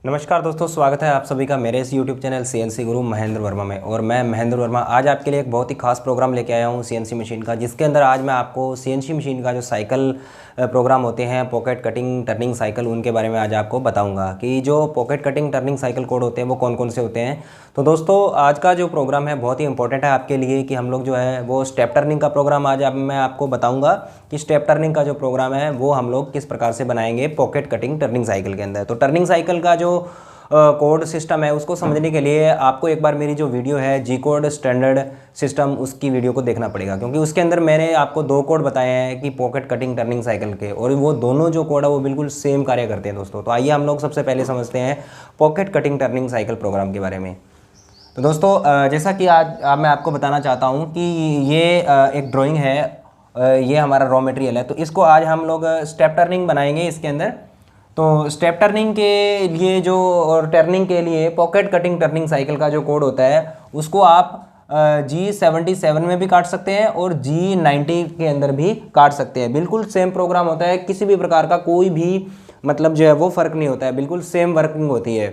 नमस्कार दोस्तों, स्वागत है आप सभी का मेरे इस YouTube चैनल CNC गुरु महेंद्र वर्मा में। और मैं महेंद्र वर्मा आज आपके लिए एक बहुत ही खास प्रोग्राम लेके आया हूँ CNC मशीन का, जिसके अंदर आज मैं आपको CNC मशीन का जो साइकिल प्रोग्राम होते हैं, पॉकेट कटिंग टर्निंग साइकिल, उनके बारे में आज आपको बताऊंगा कि जो pocket cutting turning cycle code होते हैं वो कौन कौन से होते हैं। तो दोस्तों आज का जो प्रोग्राम है बहुत ही इंपॉर्टेंट है आपके लिए कि हम लोग जो है वो स्टेप टर्निंग का प्रोग्राम आज मैं आपको बताऊँगा कि स्टेप टर्निंग का जो प्रोग्राम है वो हम लोग किस प्रकार से बनाएंगे पॉकेट कटिंग टर्निंग साइकिल के अंदर। तो टर्निंग साइकिल का जो कोड सिस्टम है उसको समझने के लिए आपको एक बार मेरी जो वीडियो है जी कोड स्टैंडर्ड सिस्टम, उसकी वीडियो को देखना पड़ेगा, क्योंकि उसके अंदर मैंने आपको दो कोड बताए हैं कि पॉकेट कटिंग टर्निंग साइकिल के, और वो दोनों जो कोड है वो बिल्कुल सेम कार्य करते हैं दोस्तों। तो आइए हम लोग सबसे पहले समझते हैं pocket cutting turning cycle program के बारे में। तो दोस्तों जैसा कि आज मैं आपको बताना चाहता हूँ कि ये एक ड्राइंग है, ये हमारा रॉ मटेरियल है। तो इसको आज हम लोग स्टेप टर्निंग बनाएंगे इसके अंदर। तो स्टेप टर्निंग के लिए जो और टर्निंग के लिए पॉकेट कटिंग टर्निंग साइकिल का जो कोड होता है उसको आप G77 में भी काट सकते हैं और G90 के अंदर भी काट सकते हैं। बिल्कुल सेम प्रोग्राम होता है, किसी भी प्रकार का कोई भी मतलब जो है वो फ़र्क नहीं होता है, बिल्कुल सेम वर्किंग होती है।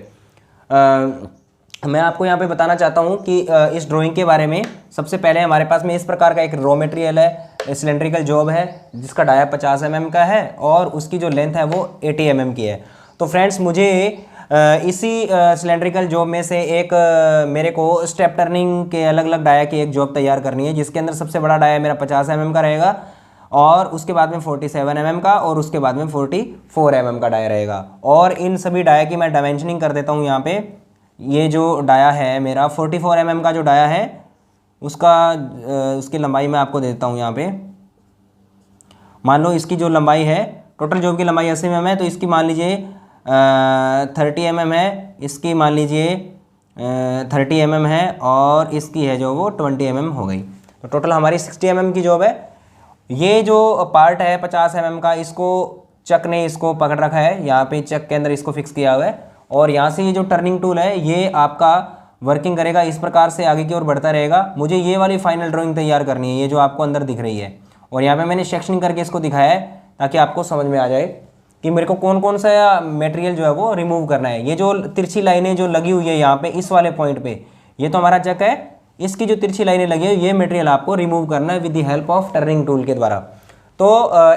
मैं आपको यहाँ पे बताना चाहता हूँ कि इस ड्राइंग के बारे में। सबसे पहले हमारे पास में इस प्रकार का एक रॉ मटेरियल है, सिलेंड्रिकल जॉब है जिसका डाया 50 mm का है और उसकी जो लेंथ है वो 80 mm की है। तो फ्रेंड्स मुझे इसी सिलेंड्रिकल जॉब में से एक मेरे को स्टेप टर्निंग के अलग अलग डाया की एक जॉब तैयार करनी है, जिसके अंदर सबसे बड़ा डाया मेरा 50 mm का रहेगा और उसके बाद में 47 mm का और उसके बाद में 44 mm का डाया रहेगा। और इन सभी डाया की मैं डायमेंशनिंग कर देता हूँ। यहाँ पे ये जो डाया है मेरा 44 mm का जो डाया है उसकी लंबाई मैं आपको देता हूँ। यहाँ पे मान लो इसकी जो लंबाई है, टोटल जॉब की लंबाई 80 mm है, तो इसकी मान लीजिए 30 mm है, इसकी मान लीजिए 30 mm है और इसकी है जो वो 20 mm हो गई। तो टोटल हमारी 60 mm की जॉब है। ये जो पार्ट है 50 mm का, इसको चक ने इसको पकड़ रखा है, यहाँ पे चक के अंदर इसको फिक्स किया हुआ है। और यहाँ से ये जो टर्निंग टूल है ये आपका वर्किंग करेगा, इस प्रकार से आगे की ओर बढ़ता रहेगा। मुझे ये वाली फाइनल ड्राइंग तैयार करनी है, ये जो आपको अंदर दिख रही है। और यहाँ पे मैंने सेक्शनिंग करके इसको दिखाया है ताकि आपको समझ में आ जाए कि मेरे को कौन कौन सा मटेरियल जो है वो रिमूव करना है। ये जो तिरछी लाइनें जो लगी हुई है यहाँ पे इस वाले पॉइंट पे, ये तो हमारा चक है, इसकी जो तिरछी लाइनें लगी है ये मटेरियल आपको रिमूव करना है with the help of turning tool के द्वारा। तो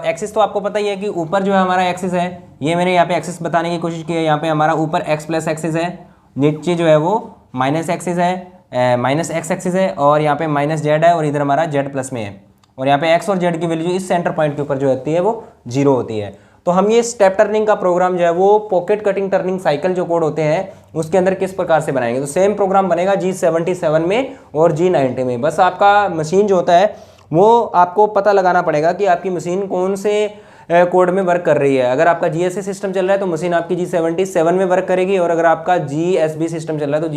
एक्सिस तो आपको पता ही है कि ऊपर जो है हमारा एक्सिस है, ये मैंने यहाँ पे एक्सिस बताने की कोशिश की है। यहाँ पे हमारा ऊपर एक्स प्लस एक्सिस है, नीचे जो है वो माइनस एक्सिस है, माइनस एक्स एक्सिस है, और यहाँ पे माइनस जेड है और इधर हमारा जेड प्लस में है। और यहाँ पे एक्स और जेड की वैल्यू इस सेंटर पॉइंट के ऊपर जो होती है वो 0 होती है। तो हम ये स्टेप टर्निंग का प्रोग्राम जो है वो पॉकेट कटिंग टर्निंग साइकिल जो कोड होते हैं उसके अंदर किस प्रकार से बनाएंगे। तो सेम प्रोग्राम बनेगा G77 में और G90 में। बस आपका मशीन जो होता है वो आपको पता लगाना पड़ेगा कि आपकी मशीन कौन से कोड में वर्क कर रही है। अगर आपका GSA सिस्टम चल रहा है तो मशीन आपकी G77 में वर्क करेगी, और अगर आपका GSB सिस्टम चल रहा है तो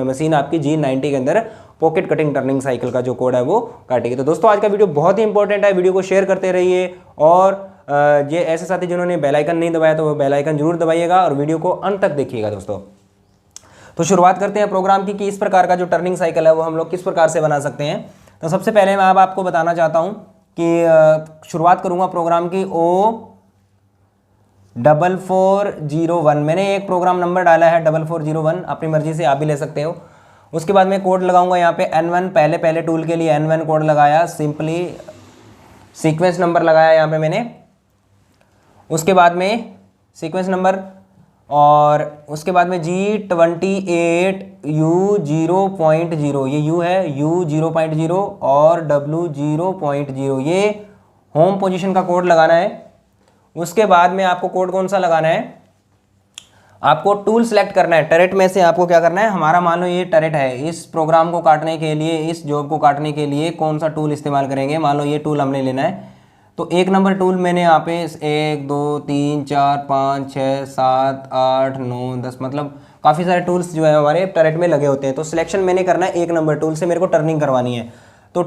मशीन आपकी G90 के अंदर पॉकेट कटिंग टर्निंग साइकिल का जो कोड है वो काटेगी। तो दोस्तों आज का वीडियो बहुत ही इंपॉर्टेंट है, वीडियो को शेयर करते रहिए। और ये ऐसे साथी जिन्होंने बेल आइकन नहीं दबाया तो वो बेल आइकन जरूर दबाइएगा और वीडियो को अंत तक देखिएगा दोस्तों। तो शुरुआत करते हैं प्रोग्राम की कि इस प्रकार का जो टर्निंग साइकिल है वो हम लोग किस प्रकार से बना सकते हैं। तो सबसे पहले मैं अब आपको बताना चाहता हूँ कि शुरुआत करूँगा प्रोग्राम की O4401। मैंने एक प्रोग्राम नंबर डाला है 4401, अपनी मर्जी से आप भी ले सकते हो। उसके बाद मैं कोड लगाऊंगा यहाँ पे N1, पहले टूल के लिए N1 कोड लगाया, सिंपली सीक्वेंस नंबर लगाया यहाँ पे मैंने। उसके बाद में सीक्वेंस नंबर और उसके बाद में G28U0.0, ये U है, U0.0 और W0.0, ये होम पोजीशन का कोड लगाना है। उसके बाद में आपको कोड कौन सा लगाना है, आपको टूल सेलेक्ट करना है। टरेट में से आपको क्या करना है, हमारा मान लो ये टरेट है, इस प्रोग्राम को काटने के लिए, इस जॉब को काटने के लिए कौन सा टूल इस्तेमाल करेंगे। मान लो ये टूल हमने लेना है, तो एक नंबर टूल मैंने यहाँ पे 1 2 3 4 5 6 7 8 9 10 मतलब काफ़ी सारे टूल्स जो है हमारे टरेट में लगे होते हैं। तो सिलेक्शन मैंने करना है एक नंबर टूल से, मेरे को टर्निंग करवानी है। तो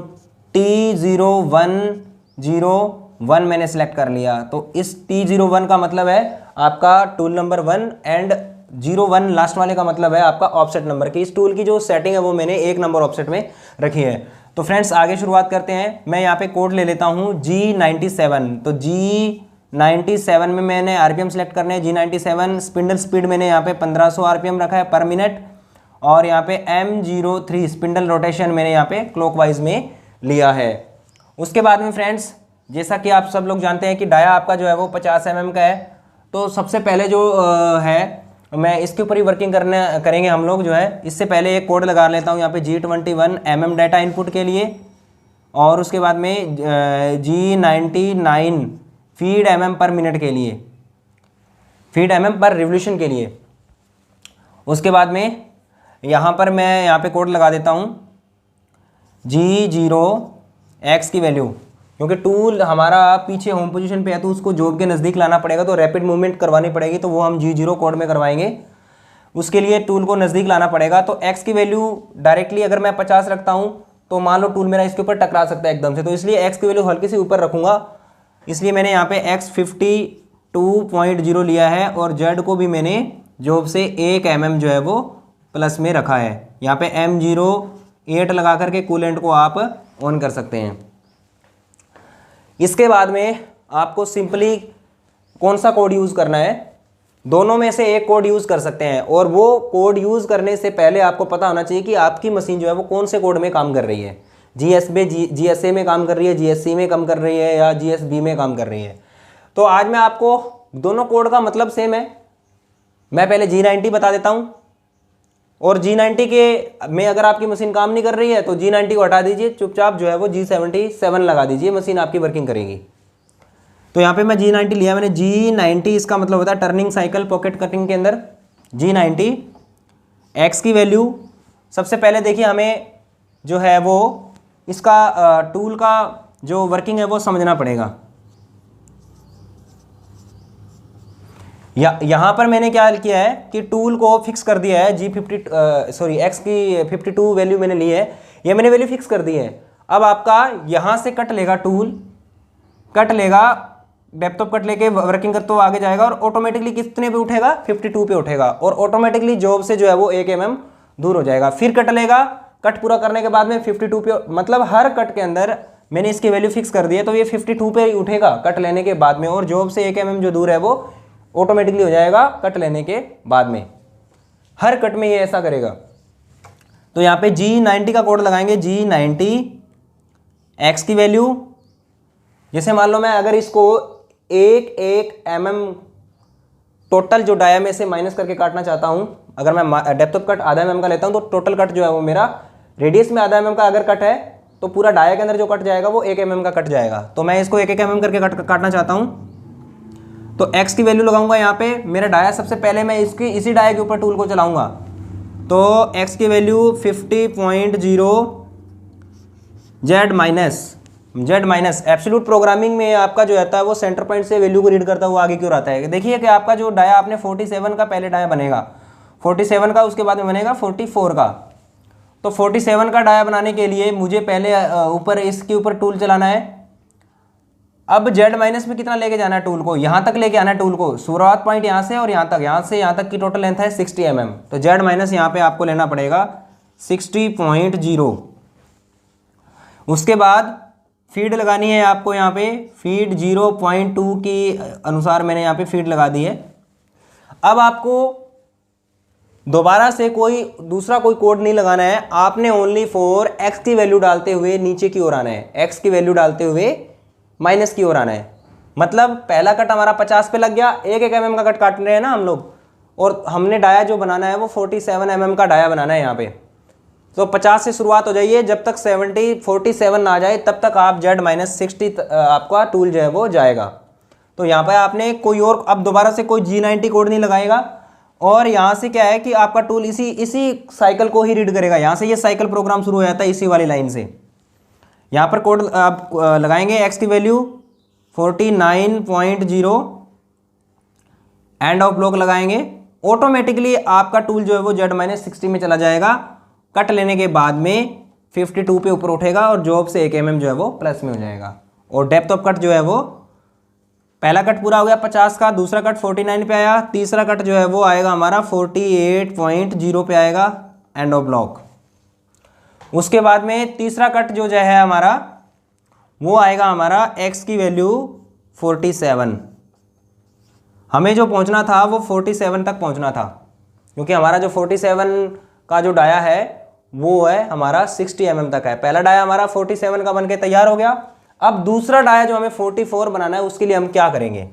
T0101 मैंने सेलेक्ट कर लिया। तो इस T01 का मतलब है आपका टूल नंबर 1 एंड 01 लास्ट वाले का मतलब है आपका ऑफसेट नंबर की। इस टूल की जो सेटिंग है वो मैंने एक नंबर ऑफसेट में रखी है। तो फ्रेंड्स आगे शुरुआत करते हैं। मैं यहाँ पे कोड ले लेता हूँ G97। तो 97 में मैंने आरपीएम सेलेक्ट करने हैं, G97 स्पिंडल स्पीड मैंने यहाँ पे 1500 आरपीएम रखा है पर मिनट, और यहाँ पे M03 स्पिंडल रोटेशन मैंने यहाँ पे क्लॉकवाइज में लिया है। उसके बाद में फ्रेंड्स, जैसा कि आप सब लोग जानते हैं कि डाया आपका जो है वो 50 mm का है, तो सबसे पहले जो है मैं इसके ऊपर ही वर्किंग करेंगे हम लोग जो है। इससे पहले एक कोड लगा लेता हूँ यहाँ पे G21 mm डाटा इनपुट के लिए, और उसके बाद में G99 फीड mm पर मिनट के लिए, फीड mm पर रिवोल्यूशन के लिए। उसके बाद में यहाँ पर मैं यहाँ पे कोड लगा देता हूँ G0x की वैल्यू, क्योंकि टूल हमारा पीछे होम पोजीशन पे है तो उसको जॉब के नज़दीक लाना पड़ेगा, तो रैपिड मूवमेंट करवानी पड़ेगी, तो वो हम G0 कोड में करवाएंगे। उसके लिए टूल को नज़दीक लाना पड़ेगा। तो x की वैल्यू डायरेक्टली अगर मैं 50 रखता हूँ तो मान लो टूल मेरा इसके ऊपर टकरा सकता है एकदम से, तो इसलिए x की वैल्यू हल्की सी ऊपर रखूँगा। इसलिए मैंने यहाँ पे x 52.0 लिया है, और z को भी मैंने जॉब से 1 mm जो है वो प्लस में रखा है। यहाँ पे M08 लगा करके कूलेंट को आप ऑन कर सकते हैं। इसके बाद में आपको सिंपली कौन सा कोड यूज़ करना है, दोनों में से एक कोड यूज़ कर सकते हैं, और वो कोड यूज़ करने से पहले आपको पता होना चाहिए कि आपकी मशीन जो है वो कौन से कोड में काम कर रही है। GSA में काम कर रही है, GSC में काम कर रही है, या GSB में काम कर रही है। तो आज मैं आपको दोनों कोड का मतलब सेम है। मैं पहले G90 बता देता हूँ, और G90 के में अगर आपकी मशीन काम नहीं कर रही है तो G90 को हटा दीजिए, चुपचाप जो है वो G77 लगा दीजिए, मशीन आपकी वर्किंग करेगी। तो यहाँ पे मैं G90 लिया मैंने। G90 इसका मतलब होता है टर्निंग साइकिल पॉकेट कटिंग के अंदर G90। x की वैल्यू सबसे पहले देखिए हमें जो है वो इसका टूल का जो वर्किंग है वो समझना पड़ेगा। यहाँ पर मैंने क्या किया है कि टूल को फिक्स कर दिया है x की 52 वैल्यू मैंने ली है, ये मैंने वैल्यू फिक्स कर दी है। अब आपका यहाँ से कट लेगा, टूल कट लेगा, डेप्थ ऑफ कट लेके वर्किंग करते हुए आगे जाएगा, और ऑटोमेटिकली कितने पे उठेगा, 52 पे उठेगा, और ऑटोमेटिकली जॉब से जो है वो 1 mm दूर हो जाएगा। फिर कट लेगा, कट पूरा करने के बाद में 52 पे, मतलब हर कट के अंदर मैंने इसकी वैल्यू फिक्स कर दी है, तो ये 52 पे उठेगा कट लेने के बाद में, और जॉब से 1 mm जो दूर है वो ऑटोमेटिकली हो जाएगा कट लेने के बाद में। हर कट में ये ऐसा करेगा। तो यहाँ पे G90 का कोड लगाएंगे, G90 x की वैल्यू, जैसे मान लो मैं अगर इसको 1 mm टोटल जो डाया में से माइनस करके काटना चाहता हूँ, अगर मैं डेप्थ ऑफ कट आधा mm का लेता हूँ, तो टोटल कट जो है वो मेरा रेडियस में आधा mm का अगर कट है तो पूरा डाया के अंदर जो कट जाएगा वो 1 mm का कट जाएगा। तो मैं इसको 1 mm करके काटना चाहता हूँ, तो x की वैल्यू लगाऊंगा यहाँ पे। मेरा डाया सबसे पहले मैं इसी डाया के ऊपर टूल को चलाऊंगा, तो x की value 50.0 z minus absolute programming में आपका जो रहता है वो सेंटर पॉइंट से वैल्यू को रीड करता हुआ आगे क्यों रहता है। देखिए कि आपका जो डाया आपने 47 का पहले डाया बनेगा, 47 का, उसके बाद में बनेगा 44 का। तो 47 का डाया बनाने के लिए मुझे पहले ऊपर इसके ऊपर टूल चलाना है। अब z माइनस में कितना लेके जाना है टूल को, यहाँ तक लेके आना है टूल को, शुरुआत पॉइंट यहाँ से और यहाँ तक, यहाँ से यहाँ तक की टोटल लेंथ है 60 mm। तो z माइनस यहाँ पे आपको लेना पड़ेगा 60.0। उसके बाद फीड लगानी है आपको, यहाँ पे फीड 0.2 की अनुसार मैंने यहाँ पे फीड लगा दी है। अब आपको दोबारा से कोई दूसरा कोई कोड नहीं लगाना है, आपने ओनली फॉर x की वैल्यू डालते हुए नीचे की ओर आना है, x की वैल्यू डालते हुए माइनस की ओर आना है। मतलब पहला कट हमारा 50 पे लग गया, 1 mm का कट काट रहे हैं ना हम लोग, और हमने डाया जो बनाना है वो 47 mm का डाया बनाना है यहाँ पे। तो 50 से शुरुआत हो जाइए, जब तक 47 ना आ जाए तब तक आप Z-60 आपका टूल जो है वो जाएगा। तो यहाँ पे आपने कोई और अब दोबारा से कोई G90 कोड नहीं लगाएगा, और यहाँ से क्या है कि आपका टूल इसी साइकिल को ही रीड करेगा। यहाँ से ये साइकिल प्रोग्राम शुरू हो जाता है इसी वाली लाइन से। यहाँ पर कोड आप लगाएंगे x की वैल्यू 49.0, एंड ऑफ ब्लॉक लगाएंगे, ऑटोमेटिकली आपका टूल जो है वो Z-60 में चला जाएगा। कट लेने के बाद में 52 पे ऊपर उठेगा, और जॉब से 1 mm जो है वो प्लस में हो जाएगा। और डेप्थ ऑफ कट जो है वो पहला कट पूरा हो गया 50 का, दूसरा कट 49 पे आया, तीसरा कट जो है वो आएगा हमारा 48.0 पे आएगा, एंड ऑफ ब्लॉक। उसके बाद में तीसरा कट जो है हमारा वो आएगा हमारा x की वैल्यू 47, हमें जो पहुंचना था वो 47 तक पहुंचना था, क्योंकि हमारा जो 47 का जो डाया है वो है हमारा 60 mm तक है। पहला डाया हमारा 47 का बनके तैयार हो गया। अब दूसरा डाया जो हमें 44 बनाना है उसके लिए हम क्या करेंगे,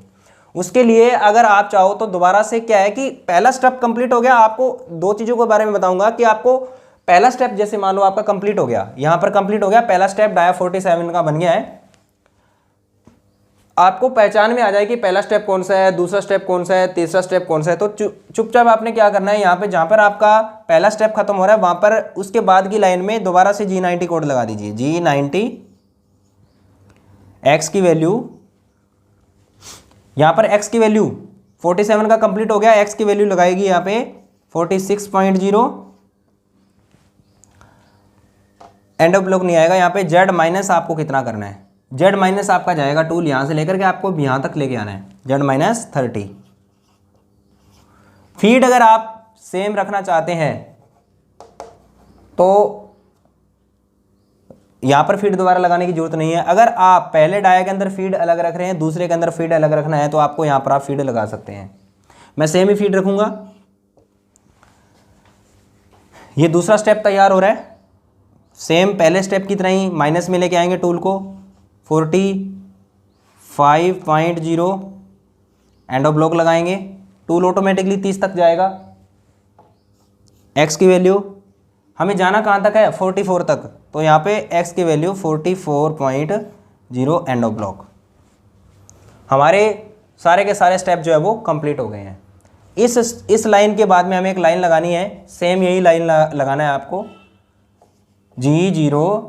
उसके लिए अगर आप चाहो तो दोबारा से क्या है कि पहला स्टेप कंप्लीट हो गया। आपको दो चीज़ों के बारे में बताऊंगा कि आपको पहला स्टेप जैसे मान लो आपका कंप्लीट हो गया, यहां पर कंप्लीट हो गया, पहला स्टेप डाया 47 का बन गया है, आपको पहचान में आ जाए कि पहला स्टेप कौन सा है, दूसरा स्टेप कौन सा है, तीसरा स्टेप कौन सा है। तो चुपचाप आपने क्या करना है, यहाँ पे जहाँ पर आपका पहला स्टेप खत्म हो रहा है वहाँ पर उसके बाद की लाइन में दोबारा से G90 कोड लगा दीजिए। G90 x की वैल्यू, यहाँ पर x की वैल्यू 47 का कंप्लीट हो गया, x की वैल्यू लगाएगी यहाँ पे 46.0, एंड ऑफ ब्लॉक नहीं आएगा। यहाँ पे Z माइनस आपको कितना करना है, Z माइनस आपका जाएगा टूल यहाँ से लेकर के आपको यहाँ तक लेके आना है, Z माइनस 30। फीड अगर आप सेम रखना चाहते हैं तो यहाँ पर फीड दोबारा लगाने की जरूरत नहीं है। अगर आप पहले डाया के अंदर फीड अलग रख रहे हैं, दूसरे के अंदर फीड अलग रखना है, तो आपको यहाँ पर आप फीड लगा सकते हैं। मैं सेम ही फीड रखूँगा। ये दूसरा स्टेप तैयार हो रहा है, सेम पहले स्टेप की तरह ही माइनस में लेके आएंगे टूल को 45.0, एंड ऑफ ब्लॉक लगाएंगे, टूल ऑटोमेटिकली 30 तक जाएगा। x की वैल्यू हमें जाना कहाँ तक है, 44 तक, तो यहाँ पे x की वैल्यू 44.0, एंड ऑफ ब्लॉक। हमारे सारे के सारे स्टेप जो है वो कंप्लीट हो गए हैं। इस लाइन के बाद में हमें एक लाइन लगानी है, सेम यही लाइन लगाना है आपको। G0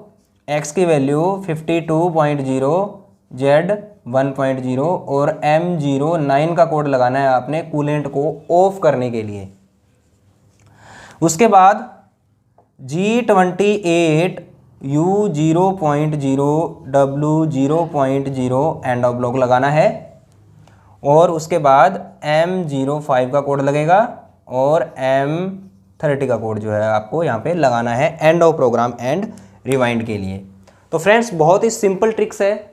x की वैल्यू 52.0, Z 1.0 और M0 9 का कोड लगाना है आपने कूलेंट को ऑफ करने के लिए। उसके बाद G28 U 0.0 W 0.0 end of block लगाना है, और उसके बाद M05 का कोड लगेगा और M30 का कोड जो है आपको यहाँ पे लगाना है end of program and rewind के लिए। तो फ्रेंड्स बहुत ही सिंपल ट्रिक्स है,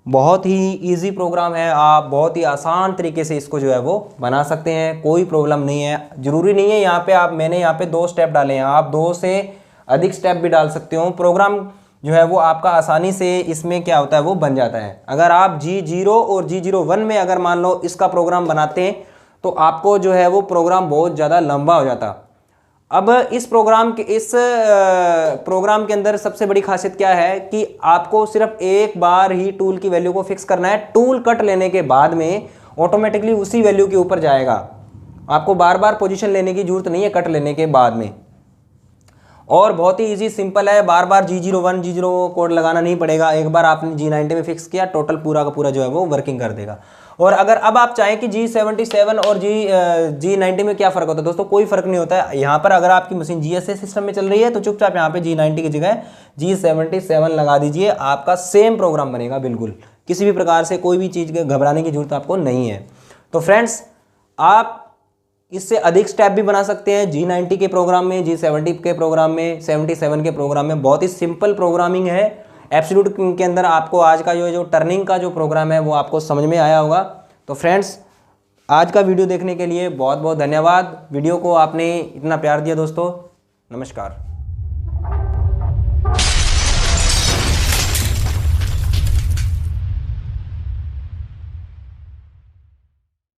बहुत ही इजी प्रोग्राम है, आप बहुत ही आसान तरीके से इसको जो है वो बना सकते हैं, कोई प्रॉब्लम नहीं है। ज़रूरी नहीं है यहाँ पे मैंने यहाँ पे 2 स्टेप डाले हैं, आप 2 से अधिक स्टेप भी डाल सकते हो। प्रोग्राम जो है वो आपका आसानी से इसमें क्या होता है वो बन जाता है। अगर आप G0 और G01 में अगर मान लो इसका प्रोग्राम बनाते हैं तो आपको जो है वो प्रोग्राम बहुत ज़्यादा लंबा हो जाता। अब इस प्रोग्राम के अंदर सबसे बड़ी खासियत क्या है कि आपको सिर्फ एक बार ही टूल की वैल्यू को फिक्स करना है। टूल कट लेने के बाद में ऑटोमेटिकली उसी वैल्यू के ऊपर जाएगा, आपको बार बार पोजीशन लेने की जरूरत नहीं है कट लेने के बाद में। और बहुत ही इजी सिंपल है, बार बार G01 G0 कोड लगाना नहीं पड़ेगा, एक बार आपने G90 में फिक्स किया टोटल पूरा का पूरा जो है वो वर्किंग कर देगा। और अगर अब आप चाहें कि G77 और G90 में क्या फ़र्क होता है दोस्तों, कोई फ़र्क नहीं होता है। यहाँ पर अगर आपकी मशीन GSA सिस्टम में चल रही है तो चुपचाप यहाँ पे G90 की जगह G77 लगा दीजिए, आपका सेम प्रोग्राम बनेगा बिल्कुल। किसी भी प्रकार से कोई भी चीज़ के घबराने की जरूरत आपको नहीं है। तो फ्रेंड्स आप इससे अधिक स्टेप भी बना सकते हैं G90 के प्रोग्राम में, G70 के प्रोग्राम में, 77 के प्रोग्राम में। बहुत ही सिंपल प्रोग्रामिंग है। एब्सोल्यूट के अंदर आपको आज का जो टर्निंग का जो प्रोग्राम है वो आपको समझ में आया होगा। तो फ्रेंड्स आज का वीडियो देखने के लिए बहुत बहुत धन्यवाद। वीडियो को आपने इतना प्यार दिया दोस्तों, नमस्कार।